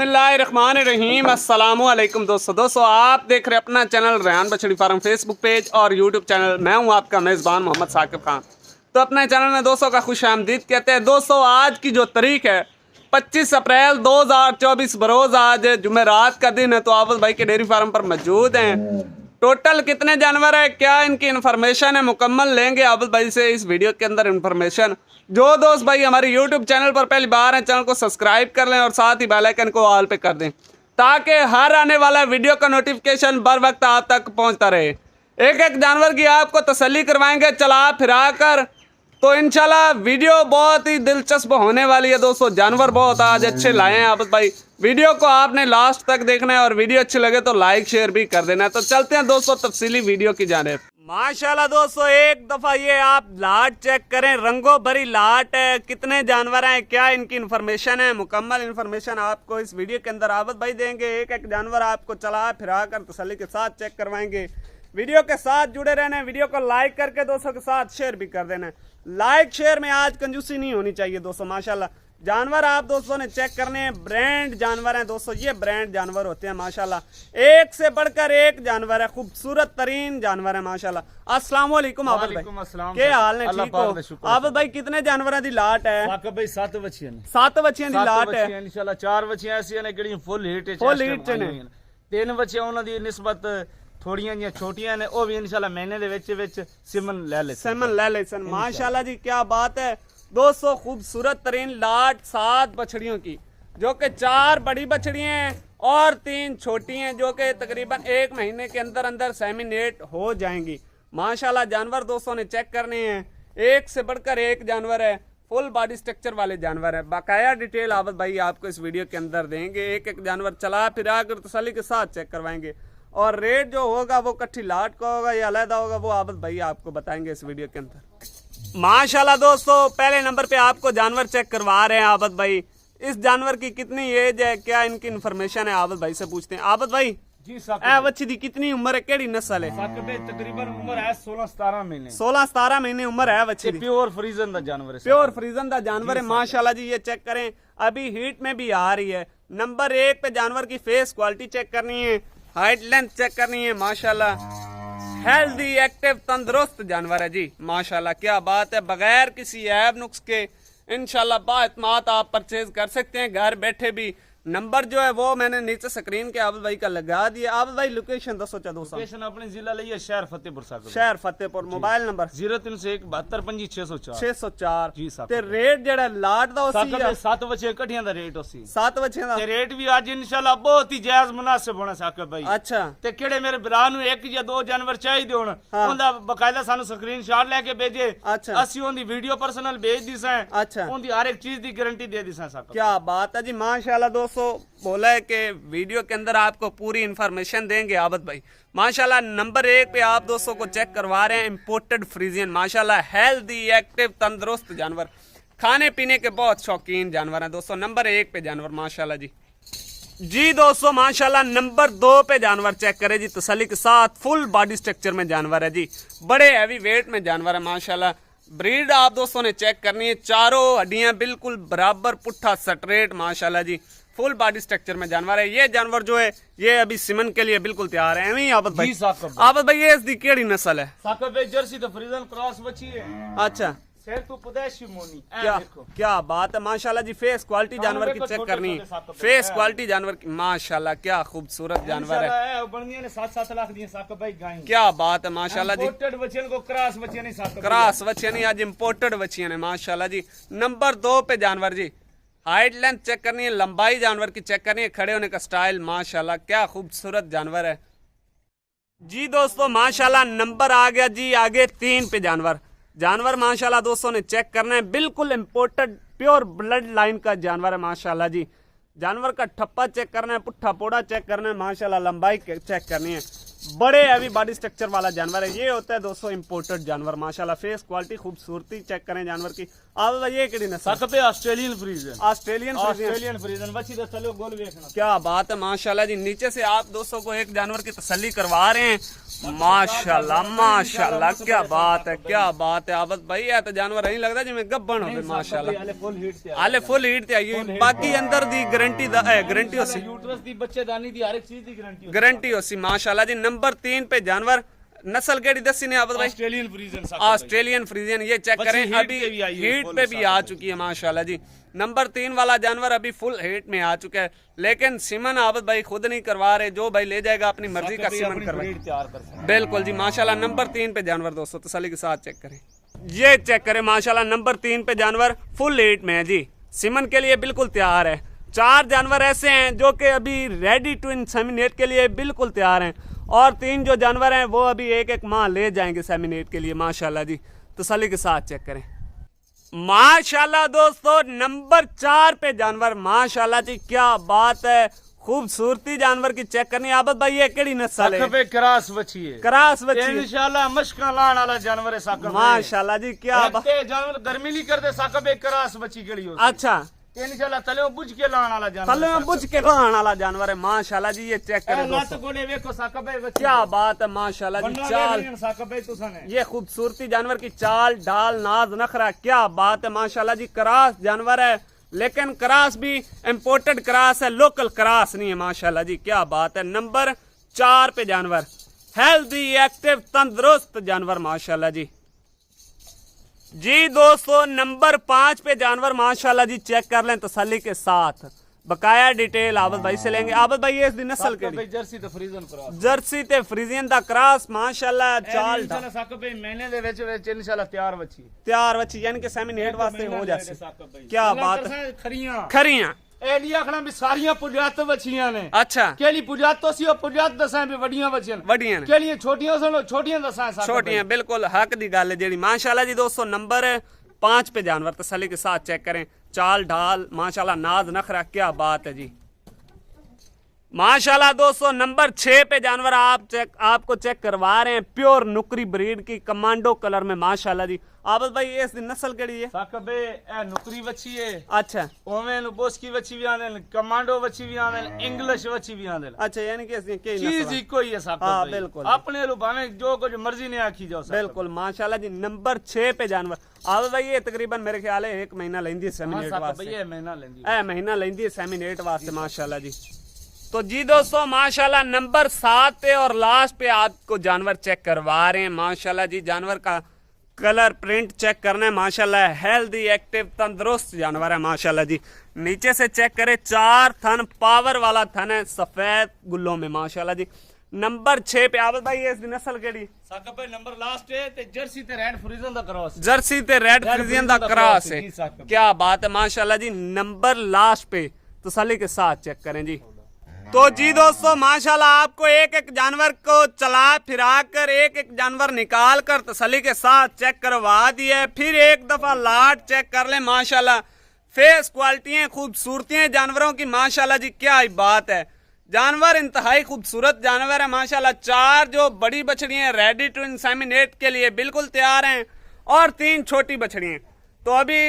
बिस्मिल्लाहिर्रहमानिर्रहीम। अस्सलामुअलैकुम दोस्तों आप देख रहे हैं अपना चैनल रेहान बछड़ी फार्म फेसबुक पेज और यूट्यूब चैनल। मैं हूं आपका मेज़बान मोहम्मद साकिब खान। तो अपने चैनल में दोस्तों का खुश आमदीद कहते हैं। दोस्तों आज की जो तारीख है 25 अप्रैल 2024 बरोज़ आज जुमेरात का दिन है। तो आबद भाई के डेयरी फार्म पर मौजूद हैं। टोटल कितने जानवर है, क्या इनकी इन्फॉर्मेशन है, मुकम्मल लेंगे आबद भाई से इस वीडियो के अंदर इन्फॉर्मेशन। जो दोस्त भाई हमारे यूट्यूब चैनल पर पहली बार हैं, चैनल को सब्सक्राइब कर लें और साथ ही बेल आइकन को ऑल पे कर दें ताकि हर आने वाला वीडियो का नोटिफिकेशन बर वक्त आप तक पहुंचता रहे। एक एक जानवर की आपको तसल्ली करवाएंगे चला फिरा कर। तो इंशाल्लाह वीडियो बहुत ही दिलचस्प होने वाली है दोस्तों। जानवर बहुत आज अच्छे लाए हैं आबद भाई। वीडियो को आपने लास्ट तक देखना है और वीडियो अच्छी लगे तो लाइक शेयर भी कर देना है। तो चलते हैं दोस्तों तफसीली वीडियो की जानिब। माशाल्लाह दोस्तों एक दफ़ा ये आप लाट चेक करें, रंगों भरी लाट है। कितने जानवर हैं, क्या इनकी इन्फॉर्मेशन है, मुकम्मल इन्फॉर्मेशन आपको इस वीडियो के अंदर आबद भाई देंगे। एक एक जानवर आपको चला फिरा कर तसल्ली के साथ चेक करवाएंगे। वीडियो के साथ जुड़े रहना है, वीडियो को लाइक करके दोस्तों के साथ शेयर भी कर देना है। लाइक शेयर में आज कंजूसी नहीं होनी चाहिए दोस्तों। माशाल्लाह जानवर आप दोस्तों ने चेक करने हैं, ब्रांड जानवर हैं दोस्तों। ये ब्रांड जानवर होते हैं माशाल्लाह, एक से बढ़कर एक जानवर है, खूबसूरत तरीन जानवर है माशाल्लाह। अस्सलाम वालेकुम आबद भाई, क्या हाल है, ठीक हो आबद भाई? कितने जानवर दी लाट है? भाई 7 बच्चियां ने, 7 बच्चियां दी लाट है इंशाल्लाह। 4 बच्चियां ऐसी ने जेडी फुल हिट है, 3 बच्चियां उन्हां दी निस्बत थोड़ियां जियां छोटियां ने, वो भी इंशाल्लाह महीने दे विच सिमन ले ले सन माशाल्लाह जी। क्या बात है दोस्तों, खूबसूरत तरीन लाट 7 बछड़ियों की, जो कि 4 बड़ी बछड़ियां हैं और 3 छोटी हैं, जो कि तकरीबन 1 महीने के अंदर अंदर सेमिनेट हो जाएंगी माशाल्लाह। जानवर दोस्तों ने चेक करने हैं, एक से बढ़कर एक जानवर है, फुल बॉडी स्ट्रक्चर वाले जानवर है। बाकाया डिटेल आबद भाई आपको इस वीडियो के अंदर देंगे। एक एक जानवर चला फिरा कर तसल्ली के साथ चेक करवाएंगे और रेट जो होगा वो कट्ठी लाट का होगा या अलहदा होगा, वो आबद भाई आपको बताएंगे इस वीडियो के अंदर माशाल्लाह। दोस्तों पहले नंबर पे आपको जानवर चेक करवा रहे हैं आबद भाई। इस जानवर की कितनी एज है, क्या इनकी इन्फॉर्मेशन है, आबद भाई से पूछते हैं। आबद भाई जी साहब, बच्ची दी कितनी उम्र है, केड़ी नस्ल है? तकरीबन उम्र है 16-17 महीने। 16-17 महीने उम्र है बच्ची दी। प्योर फ्रीजन दा जानवर है, प्योर फ्रीजन दा जानवर है माशाल्लाह जी। ये चेक करें, अभी हीट में भी आ रही है। नंबर 1 पे जानवर की फेस क्वालिटी चेक करनी है, हाइट लेंथ चेक करनी है माशाल्लाह। हेल्दी एक्टिव तंदुरुस्त जानवर है जी माशाल्लाह। क्या बात है, बगैर किसी ऐब नुक्स के इंशाल्लाह बाएतमाद आप परचेज कर सकते हैं घर बैठे भी। नंबर जो है वो मैंने नीचे स्क्रीन के आबद भाई का लगा दिया। आबद भाई लोकेशन दसो चा दोस्तों। लोकेशन अपने जिला ਲਈ है शहर फतेहपुर साहब, शहर फतेहपुर। मोबाइल नंबर 0301 72 604 604 जी साहब। ते रेट जेड़ा लाट दा उसी है 7 बच्चे इकट्ठियां दा रेट उसी 7 बच्चे दा ते रेट भी आज इंशाल्लाह बहुत ही जायज मुनासिब होना साकिब भाई। अच्छा ते केड़े मेरे भरा नु 1 या 2 जानवर चाहिए होण, ओंदा बकायदा सानू स्क्रीनशॉट लेके भेजे। अच्छा असि ओंदी वीडियो पर्सनल भेज दिसां। अच्छा ओंदी हर एक चीज दी गारंटी दे दिसां साकिब। क्या बात है जी माशाल्लाह। दोस्तों बोला है कि वीडियो के अंदर आपको पूरी इन्फॉर्मेशन देंगे आबद भाई माशाल्लाह। नंबर 1 पे आप दोस्तों को चेक करवा रहे हैं इंपोर्टेड फ्रीजियन माशाल्लाह। हेल्दी एक्टिव तंदुरुस्त जानवर, खाने पीने के बहुत शौकीन जानवर हैं दोस्तों। नंबर 1 पे जानवर माशाल्लाह जी। जी दोस्तों माशाल्लाह नंबर 2 पे जानवर चेक करें जी तसल्ली के साथ। फुल बॉडी स्ट्रक्चर में जानवर है जी, बड़े हैवी वेट में जानवर है माशाल्लाह। ब्रीड आप दोस्तों ने चेक करनी है, चारों हड्डियां बिल्कुल बराबर पुट्ठा स्ट्रेट माशाल्लाह जी। फुल बॉडी स्ट्रक्चर में जानवर है। ये जानवर जो है ये अभी सिमन के लिए बिल्कुल तैयार है। नहीं आबद भाई? आबद भाई ये इसकी केड़ी नस्ल है? साकिब भाई जर्सी तो फ्रीजन क्रॉस बची है। अच्छा शेर तो पुदैशी मोनी। क्या बात है माशाल्लाह जी। फेस क्वालिटी जानवर की चेक करनी है, फेस क्वालिटी जानवर की माशाल्लाह। क्या खूबसूरत जानवर है। बनदियां ने 7-7 लाख दी साकिब भाई गाय। क्या बात है माशाल्लाह जी। इंपोर्टेड बच्चियां को क्रॉस बच्चियां नहीं साकिब, क्रॉस बच्चियां नहीं आज इंपोर्टेड बच्चियां ने माशाल्लाह जी। नंबर 2 पे जानवर जी, हाइट लेंथ चेक करनी है, लंबाई जानवर की चेक करनी है, खड़े होने का स्टाइल माशाल्लाह। क्या खूबसूरत जानवर है जी दोस्तों माशाल्लाह। नंबर आ गया जी आगे 3 पे जानवर माशाल्लाह दोस्तों ने चेक करना है। बिल्कुल इंपोर्टेड प्योर ब्लड लाइन का जानवर है माशाल्लाह जी। जानवर का ठप्पा चेक करना है, पुट्ठा पोड़ा चेक करना है माशाल्लाह, लंबाई चेक करनी है बड़े हैवी बॉडी स्ट्रक्चर वाला जानवर है। ये होता है दोस्तों इंपोर्टेड जानवर। माशाल्लाह फेस क्वालिटी खूबसूरती चेक करें जानवर की। आप ये केड़ी नस्ल? सकपे ऑस्ट्रेलियन फ्रीजन। ऑस्ट्रेलियन फ्रीजन बच्ची दा चलो गोल देखना। क्या बात है माशाल्लाह जी। नीचे से आप दोस्तों को एक जानवर की तसल्ली करवा रहे हैं। माशाल्लाह माशाल्लाह क्या बात है, क्या बात है। आबद भाई है तो जानवर नहीं लगता जिवें गब्बन होवे माशाल्लाह। आले फुल हीट ते आई बाकी अंदर दी गारंटी गारंटी होसी, यूट्रस दी बच्चेदानी दी हर एक चीज दी गारंटी होसी माशाल्लाह जी। नंबर 3 पे जानवर नस्ल केड़ी दसी ने आबद भाई? ऑस्ट्रेलियन फ्रीजन। ऑस्ट्रेलियन फ्रीजन। ये चेक करें अभी हीट पे भी आ चुकी है माशाल्लाह जी। नंबर 3 वाला जानवर अभी फुल हीट में आ चुका है, लेकिन सीमन आबद भाई खुद नहीं करवा रहे। जो भाई ले जाएगा अपनी मर्जी का सीमन करवाए। बिल्कुल जी माशाल्लाह। नंबर 3 पे जानवर दोस्तों तसल्ली के साथ चेक करें। ये चेक करें माशाल्लाह नंबर 3 पे जानवर फुल हीट में है जी, सीमन के लिए बिल्कुल तैयार है। 4 जानवर ऐसे हैं जो कि अभी रेडी टू इंसेमिनेट के लिए बिल्कुल तैयार हैं, और 3 जो जानवर हैं वो अभी एक माह ले जाएंगे सेमिनेट के लिए माशाल्लाह जी। तसल्ली के साथ चेक करें माशाल्लाह दोस्तों। नंबर 4 पे जानवर माशाल्लाह जी क्या बात है, खूबसूरती जानवर की चेक करनी। आबद भाई ये केड़ी नस्ल है? क्रास बच्ची है। क्रास बच्ची इंशाल्लाह मशका लाने वाला जानवर है साकब। माशाल्लाह जी क्या बात। जानवर गर्मी नहीं करते साकब। क्रास बच्ची केड़ी हो? अच्छा इंशाल्लाह तले बुझ के लाने वाला जानवर। तले बुझ के लाने वाला जानवर है माशाल्लाह जी। ये चेक करें दोस्तों। गोले देखो साकब बच्ची क्या बात है माशाल्लाह जी। चाल साकब तुसने ये खूबसूरती जानवर की चाल ढाल नाज नखरा क्या बात है माशाल्लाह जी। क्रास जानवर है, लेकिन क्रास भी इंपोर्टेड क्रास है, लोकल क्रास नहीं है माशाल्लाह जी। क्या बात है। नंबर 4 पे जानवर हेल्दी एक्टिव तंदुरुस्त जानवर माशाल्लाह जी। जी दोस्तों नंबर 5 पे जानवर माशाल्लाह जी चेक कर लें तसल्ली के साथ। बकाया डिटेल आबद भाई से लेंगे। आबद भाई ये इसकी नस्ल के जर्सी ते फ्रीजन क्रॉस। जर्सी ते फ्रीजियन दा क्रॉस माशाल्लाह। चाल इंशाल्लाह साकब भाई महीने दे विच इंशाल्लाह तैयार बच्ची यानी कि सेमिनेट वास्ते हो जासी। क्या क्या बात है। खरियां एलिया खड़ा भी सारियां पुजात बच्चियां ने। अच्छा केली पुजात तो सी पुजात दसां भी वड्डियां बच्चियां वड्डियां ने। केली छोटियां सन छोटियां दसां साकब। छोटियां बिल्कुल हक दी गल है जेडी माशाल्लाह जी। दोस्तों नंबर 5 पे जानवर तसल्ली के साथ चेक करें। चाल ढाल माशाल्लाह नाज नखरा क्या बात है जी माशाल्लाह। दोस्तों नंबर 6 पे जानवर आपको चेक करवा रहे हैं। प्योर नुकरी ब्रीड की कमांडो कलर में माशाल्लाह जी। आबद भाई ये इसकी नस्ल केड़ी है? साकब ए नुकरी बच्ची है। अच्छा ओवेन बोस्की बच्ची भी आंदे, कमांडो बच्ची भी आंदे, इंग्लिश बच्ची भी आंदे। अच्छा यानी कि इसकी के चीज ही कोई है साकब। हां बिल्कुल अपने लो भावे जो कुछ मर्जी ने आखी जाओ साकब। बिल्कुल माशाल्लाह जी। नंबर 6 पे जानवर आबद भाई ये तकरीबन मेरे ख्याल है 1 महीना लेंदी सेमिनेट वास्ते। ये महीना लेंदी महीना लेंदी सेमिनेट वास्ते माशाल्लाह जी। तो जी दोस्तों माशाल्लाह नंबर 7 पे और लास्ट पे आपको जानवर चेक करवा रहे हैं माशाल्लाह जी। जानवर का कलर प्रिंट चेक करना है माशाल्लाह। हेल्दी एक्टिव तंदुरुस्त जानवर है माशाल्लाह जी। नीचे से चेक करें 4 थन पावर वाला थन है सफेद गुल्लों में माशाल्लाह जी। नंबर 6 पे आबद भाई इसकी नस्ल केड़ी? साकब भाई नंबर लास्ट है ते जर्सी ते रेड फ्रीजन दा क्रॉस। जर्सी ते रेड फ्रीजियन दा क्रॉस है। क्या बात है माशाल्लाह जी। नंबर लास्ट पे तसल्ली के साथ चेक करें जी। तो जी दोस्तों माशाल्लाह आपको एक जानवर को चला फिरा कर एक जानवर निकाल कर तसल्ली के साथ चेक करवा दिए। फिर एक दफा लाट चेक कर ले माशाल्लाह। फेस क्वालिटियां खूबसूरतियां जानवरों की माशाल्लाह जी क्या ही बात है। जानवर इंतहाई खूबसूरत जानवर है माशाल्लाह। 4 जो बड़ी बछड़ियां रेडी टू इंसेमिनेट के लिए बिल्कुल तैयार हैं, और 3 छोटी बछड़ियां। तो अभी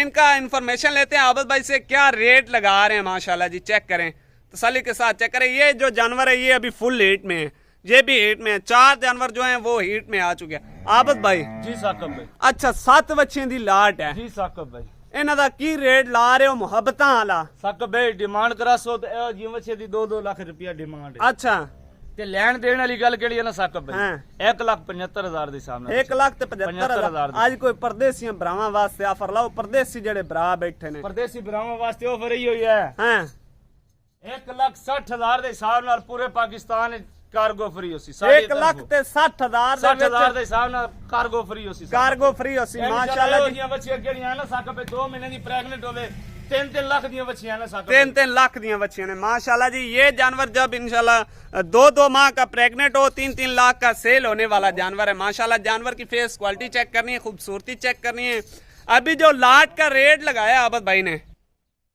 इनका इंफॉर्मेशन लेते हैं आबद भाई से क्या रेट लगा रहे हैं माशाल्लाह जी। चेक करें तसल्ली के साथ चेक करें। ये जो जानवर है ये अभी फुल हीट में है, ये भी हीट में है। 4 जानवर जो हैं वो हीट में आ चुके हैं। आबद भाई जी साकब भाई। अच्छा 7 बच्चियां दी लाट है जी साकब भाई। इन्हां दा की रेट ला रहे हो मुहब्बतां वाला? साकब भाई डिमांड करासो ते जी बच्चे दी 2-2 लाख रुपया डिमांड है। अच्छा ते लैन देने वाली गल केड़ी है ना साकब भाई? 1,75,000 दे सामने। 1,75,000। आज कोई परदेसियां भरावां वास्ते ऑफर लाओ। परदेसी जेड़े भरा बैठे ने परदेसी भरावां वास्ते ऑफर ही होई है। 1,60,000 दे हिसाब नाल पूरे पाकिस्तान कार्गो फ्री होसी। 1,60,000 दे हिसाब नाल कार्गो फ्री होसी। कार्गो फ्री होसी माशाल्लाह जी। बच्चियां केड़ियां ना साकब 2 महीने दी प्रेग्नेंट होवे 3-3 लाख दी बच्चियां ना साकब। 3-3 लाख दी बच्चियां ने माशाल्लाह जी। ये जानवर जब इंशाल्लाह 2-2 माह का प्रेग्नेंट हो 3-3 लाख का सेल होने वाला जानवर है माशाल्लाह। जानवर की फेस क्वालिटी चेक करनी है, खूबसूरती चेक करनी है। अभी जो लाट का रेट लगाया आबद भाई ने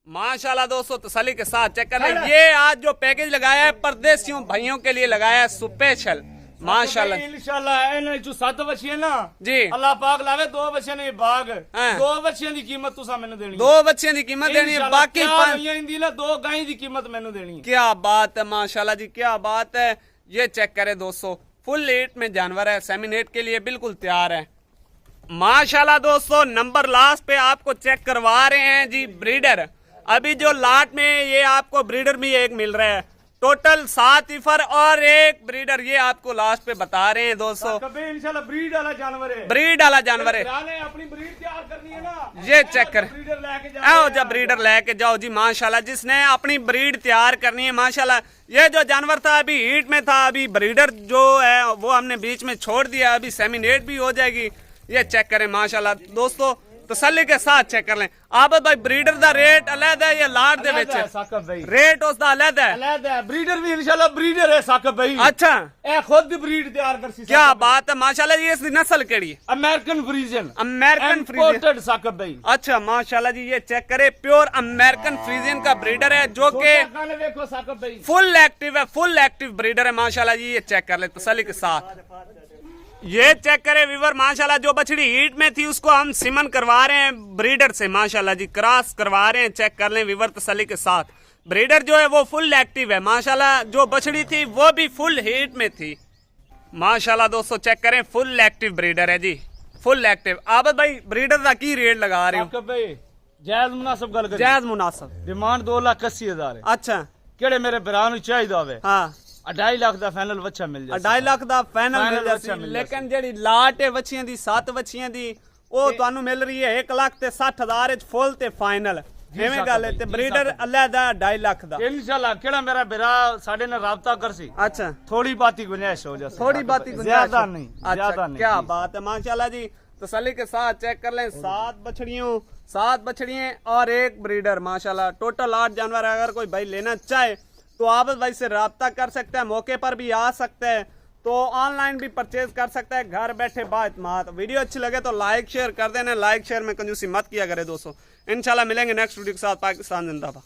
माशाल्लाह दोस्तों तसल्ली के साथ चेक कर लें। ये आज जो पैकेज लगाया है परदेसियों भाइयों के लिए लगाया है स्पेशल माशाल्लाह। इंशाल्लाह इन्हें जो 7 बच्चे ना जी अल्लाह पाक लावे 2 बच्चे ने बाग हाँ। 2 बच्चों की कीमत तुसा मैंने देनी 2 बच्चों की कीमत देनी है बाकी इंदी ना 2 गाय की कीमत मैंने देनी है। क्या बात है माशाल्लाह जी क्या बात है। ये चेक करें दोस्तों फुल एट में जानवर है सेमिनेट के लिए बिल्कुल तैयार है माशाल्लाह दोस्तों। नंबर लास्ट पे आपको चेक करवा रहे हैं जी ब्रीडर। अभी जो लाट में ये आपको ब्रीडर भी एक मिल रहा है टोटल 7 इफर और एक ब्रीडर ये आपको लास्ट पे बता रहे हैं दोस्तों। इंशाल्लाह ब्रीड वाला जानवर है ब्रीड वाला जानवर है अपनी ब्रीड तैयार करनी है ना ये चेक कर ब्रीडर लेके आओ जब ब्रीडर लेके जाओ जी माशाल्लाह। जिसने अपनी ब्रीड तैयार करनी है माशाल्लाह। ये जो जानवर था अभी हीट में था अभी ब्रीडर जो है वो हमने बीच में छोड़ दिया अभी सेमिनेट भी हो जाएगी। ये चेक करें माशाल्लाह दोस्तों तसल्ली के साथ चेक कर लें। आप भाई ब्रीडर दा रेट अलग है या लाट दे विच रेट उसदा अलग है ब्रीडर भी इंशाल्लाह ब्रीडर है साकब भाई। अच्छा ए खुद ब्रीड तैयार करसी क्या बात है माशाल्लाह। ये इसकी नस्ल केड़ी है? American Friesian American Friesian imported साकब भाई। अच्छा माशाल्लाह जी ये चेक करे प्योर अमेरिकन फ्रीजियन का ब्रीडर है जो कि देखो साकब भाई फुल एक्टिव ब्रीडर है माशाल्लाह जी। ये चेक कर ले तसल्ली के साथ। ये चेक करे वीवर माशाल्लाह जो बछड़ी हीट में थी उसको हम सिमन करवा रहे हैं ब्रीडर से माशाल्लाह जी क्रॉस करवा रहे हैं। चेक कर लें वीवर तसल्ली के साथ। ब्रीडर जो है वो फुल एक्टिव है माशाल्लाह। जो बछड़ी थी वो भी फुल हीट में थी माशाल्लाह दोस्तों। चेक करें फुल एक्टिव ब्रीडर है जी फुल एक्टिव। आबद भाई ब्रीडर का की रेट लगा रहे हो? जायज मुनासिब गल करी जायज मुनासिब डिमांड 2,80,000 है। अच्छा केड़े मेरे भरा नु चाहिदा होवे हाँ 2.5 लाख दा फाइनल बच्चा मिल जाए 2.5 लाख दा फाइनल मिल बच्चा जासी। मिल लेकिन जेडी लाट है बच्चियां दी 7 बच्चियां दी ਉਹ ਤੁਹਾਨੂੰ ਮਿਲ ਰਹੀ ਹੈ 1,60,000 ਵਿੱਚ ਫੁੱਲ ਤੇ ਫਾਈਨਲ ਐਵੇਂ ਗੱਲ ਹੈ। ਤੇ ਬਰੀਡਰ ਅੱਲਾ ਦਾ 2.5 ਲੱਖ ਦਾ इंशाल्लाह केड़ा मेरा बिरा साडे ने राब्ता करसी अच्छा थोड़ी बात ही गुंजाइश हो जाए थोड़ी बात ही ज्यादा नहीं अच्छा ज्यादा नहीं क्या बात है माशाल्लाह जी तसल्ली के साथ चेक कर लें। 7 बछड़ियां और एक ब्रीडर माशाल्लाह टोटल 8 जानवर। अगर कोई भाई लेना चाहे तो आप भाई से रब्ता कर सकता है मौके पर भी आ सकता है तो ऑनलाइन भी परचेज कर सकता है घर बैठे बात। वीडियो अच्छी लगे तो लाइक शेयर कर देना। लाइक शेयर में कंजूसी मत किया करे दोस्तों। इंशाल्लाह मिलेंगे नेक्स्ट वीडियो के साथ। पाकिस्तान जिंदाबाद।